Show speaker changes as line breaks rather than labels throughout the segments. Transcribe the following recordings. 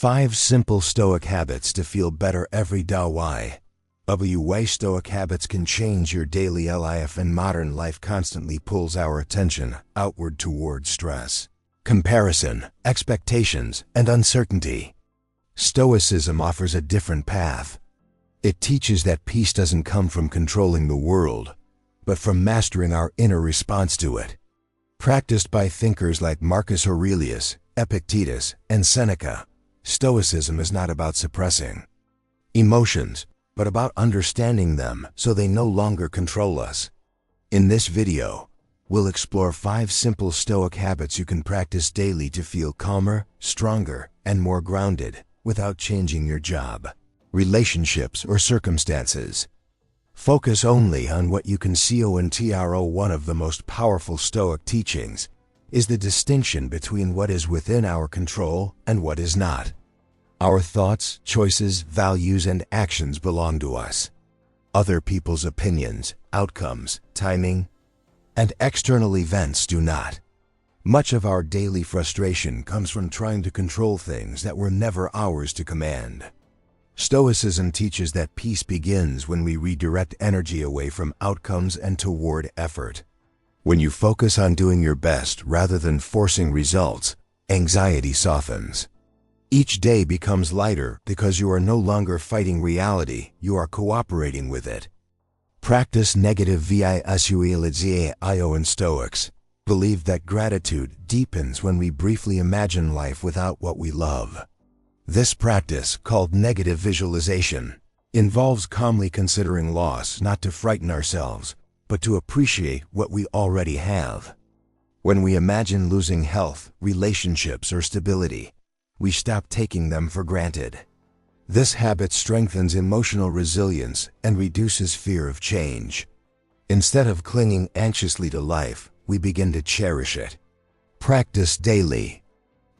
5 Simple Stoic Habits to Feel Better Every Day. Why? Way Stoic habits can change your daily life, and modern life constantly pulls our attention outward toward stress, comparison, expectations, and uncertainty. Stoicism offers a different path. It teaches that peace doesn't come from controlling the world, but from mastering our inner response to it. Practiced by thinkers like Marcus Aurelius, Epictetus, and Seneca, Stoicism is not about suppressing emotions, but about understanding them so they no longer control us. In this video, we'll explore 5 simple Stoic habits you can practice daily to feel calmer, stronger, and more grounded without changing your job, relationships, or circumstances. Focus only on what you can see. One of the most powerful Stoic teachings is the distinction between what is within our control and what is not. Our thoughts, choices, values, and actions belong to us. Other people's opinions, outcomes, timing, and external events do not. Much of our daily frustration comes from trying to control things that were never ours to command. Stoicism teaches that peace begins when we redirect energy away from outcomes and toward effort. When you focus on doing your best rather than forcing results, anxiety softens. Each day becomes lighter because you are no longer fighting reality, you are cooperating with it. Practice negative visualization. And Stoics believe that gratitude deepens when we briefly imagine life without what we love. This practice, called negative visualization, involves calmly considering loss, not to frighten ourselves, but to appreciate what we already have. When we imagine losing health, relationships, or stability, we stop taking them for granted. This habit strengthens emotional resilience and reduces fear of change. Instead of clinging anxiously to life, we begin to cherish it. Practice daily.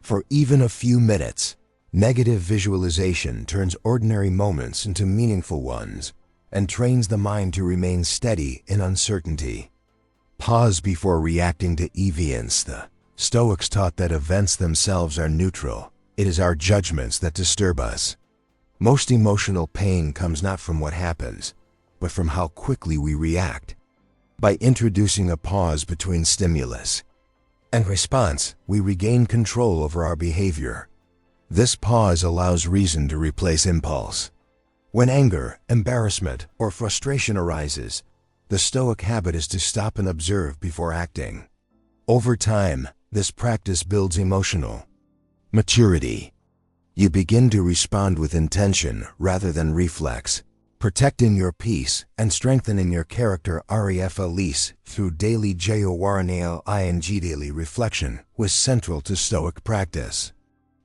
For even a few minutes, negative visualization turns ordinary moments into meaningful ones and trains the mind to remain steady in uncertainty. Pause before reacting to events. The Stoics taught that events themselves are neutral. It is our judgments that disturb us. Most emotional pain comes not from what happens, but from how quickly we react. By introducing a pause between stimulus and response, we regain control over our behavior. This pause allows reason to replace impulse. When anger, embarrassment, or frustration arises, the Stoic habit is to stop and observe before acting. Over time, this practice builds emotional maturity. You begin to respond with intention rather than reflex, protecting your peace and strengthening your character. Through daily daily reflection was central to Stoic practice.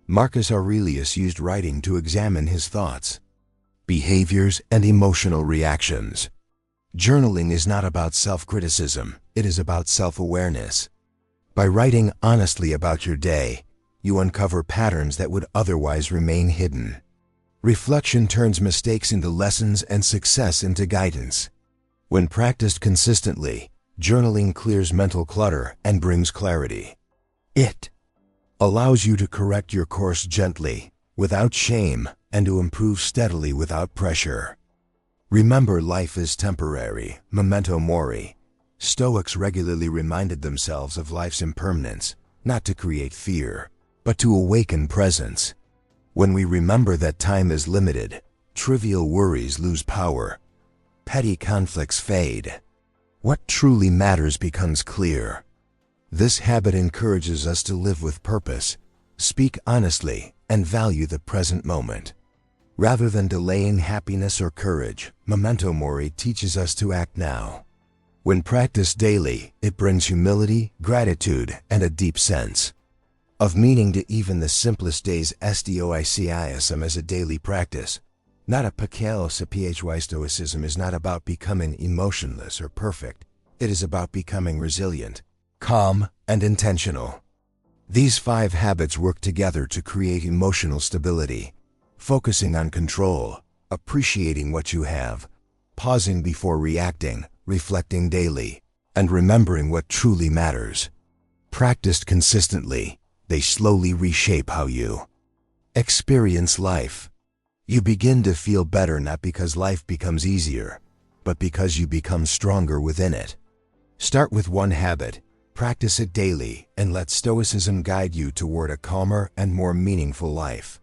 Marcus Aurelius used writing to examine his thoughts, behaviors, and emotional reactions. Journaling is not about self-criticism, it is about self-awareness. By writing honestly about your day, you uncover patterns that would otherwise remain hidden. Reflection turns mistakes into lessons and success into guidance. When practiced consistently, journaling clears mental clutter and brings clarity. It allows you to correct your course gently, without shame, and to improve steadily without pressure. Remember, life is temporary, memento mori. Stoics regularly reminded themselves of life's impermanence, not to create fear, but to awaken presence. When we remember that time is limited, trivial worries lose power. Petty conflicts fade. What truly matters becomes clear. This habit encourages us to live with purpose, speak honestly, and value the present moment. Rather than delaying happiness or courage, memento mori teaches us to act now. When practiced daily, it brings humility, gratitude, and a deep sense of meaning to even the simplest days. Stoicism as a daily practice, not a phy. Stoicism is not about becoming emotionless or perfect. It is about becoming resilient, calm, and intentional. These 5 habits work together to create emotional stability, focusing on control, appreciating what you have, pausing before reacting, reflecting daily, and remembering what truly matters. Practiced consistently, they slowly reshape how you Experience life. You begin to feel better not because life becomes easier, but because you become stronger within it. Start with one habit, practice it daily, and let Stoicism guide you toward a calmer and more meaningful life.